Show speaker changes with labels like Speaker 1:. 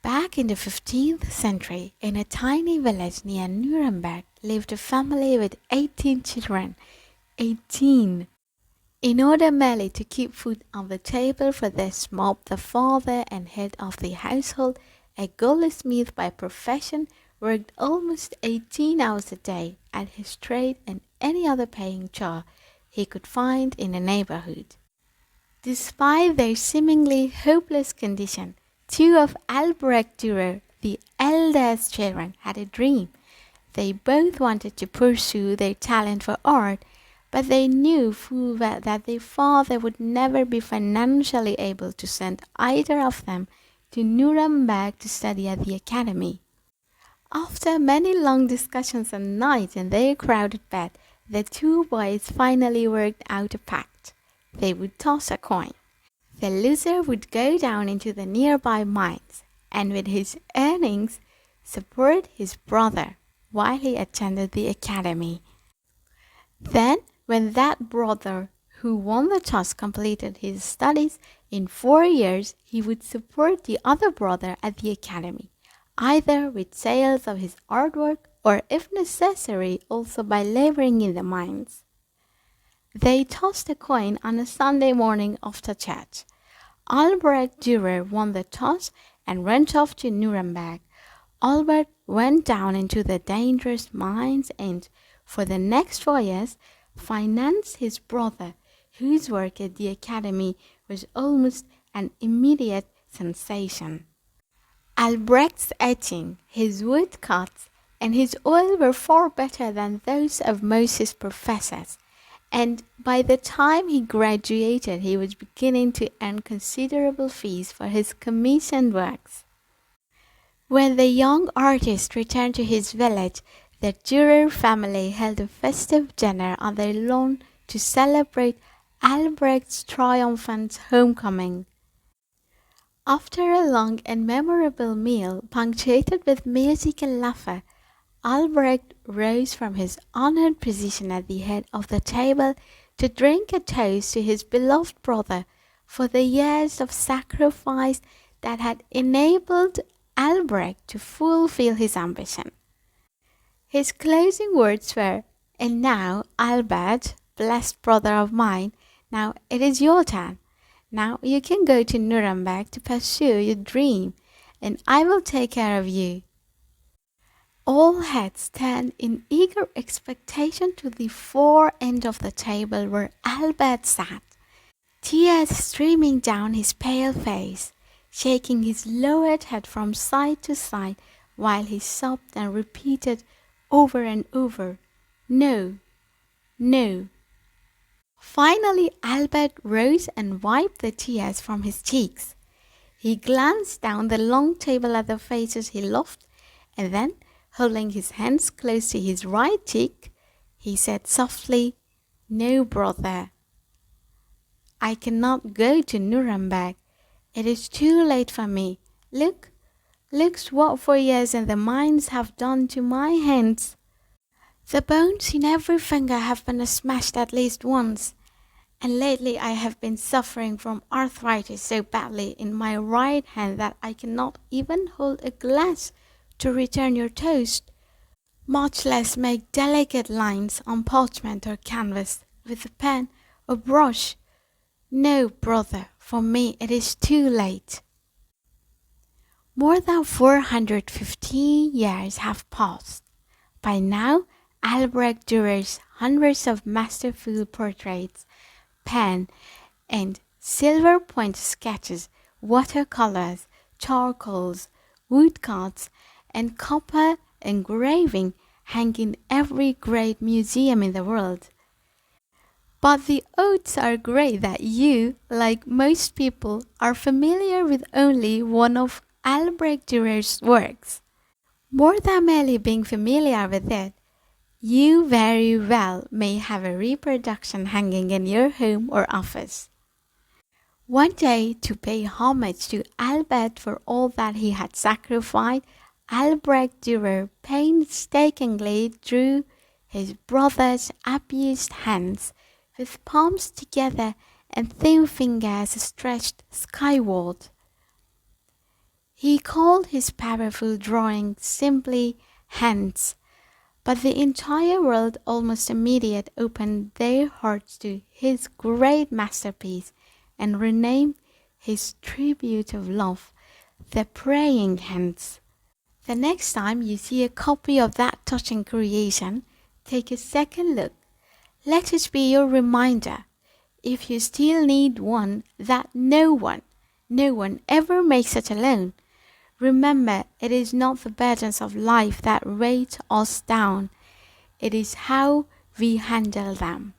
Speaker 1: Back in the 15th century, in a tiny village near Nuremberg, lived a family with 18 children. 18! In order merely to keep food on the table for this mob, the father and head of the household, a goldsmith by profession, worked almost 18 hours a day at his trade and any other paying job he could find in the neighborhood. Despite their seemingly hopeless condition, two of Albrecht Dürer, the eldest children, had a dream. They both wanted to pursue their talent for art, but they knew full well that their father would never be financially able to send either of them to Nuremberg to study at the academy. After many long discussions and nights in their crowded bed, the two boys finally worked out a pact. They would toss a coin. The loser would go down into the nearby mines and with his earnings support his brother while he attended the academy. Then, when that brother who won the toss completed his studies in 4 years, he would support the other brother at the academy, either with sales of his artwork or, if necessary, also by laboring in the mines. They tossed a coin on a Sunday morning after church. Albrecht Dürer won the toss and went off to Nuremberg. Albert went down into the dangerous mines and, for the next 4 years, financed his brother, whose work at the academy was almost an immediate sensation. Albrecht's etching, his woodcuts, and his oil were far better than those of most his professors, and by the time he graduated he was beginning to earn considerable fees for his commissioned works. When the young artist returned to his village, the Dürer family held a festive dinner on their lawn to celebrate Albrecht's triumphant homecoming. After a long and memorable meal, punctuated with music and laughter, Albrecht rose from his honored position at the head of the table to drink a toast to his beloved brother for the years of sacrifice that had enabled Albrecht to fulfill his ambition. His closing words were, "And now, Albert, blessed brother of mine, now it is your turn. Now you can go to Nuremberg to pursue your dream, and I will take care of you." All heads turned in eager expectation to the far end of the table where Albert sat, tears streaming down his pale face, shaking his lowered head from side to side while he sobbed and repeated over and over, "No, no." Finally, Albert rose and wiped the tears from his cheeks. He glanced down the long table at the faces he loved, and then, holding his hands close to his right cheek, he said softly, "No, brother. I cannot go to Nuremberg. It is too late for me. Look what 4 years in the mines have done to my hands. The bones in every finger have been smashed at least once, and lately I have been suffering from arthritis so badly in my right hand that I cannot even hold a glass to return your toast, much less make delicate lines on parchment or canvas with a pen or brush. No, brother, for me it is too late." More than 415 years have passed. By now, Albrecht Dürer's hundreds of masterful portraits, pen and silver point sketches, watercolors, charcoals, woodcuts, and copper engraving hang in every great museum in the world. But the odds are great that you, like most people, are familiar with only one of Albrecht Dürer's works. More than merely being familiar with it, you very well may have a reproduction hanging in your home or office. One day, to pay homage to Albert for all that he had sacrificed, Albrecht Dürer painstakingly drew his brother's abused hands with palms together and thin fingers stretched skyward. He called his powerful drawing simply Hands, but the entire world almost immediately opened their hearts to his great masterpiece and renamed his tribute of love the Praying Hands. The next time you see a copy of that touching creation, take a second look. Let it be your reminder, if you still need one, that no one ever makes it alone. Remember, it is not the burdens of life that weight us down. It is how we handle them.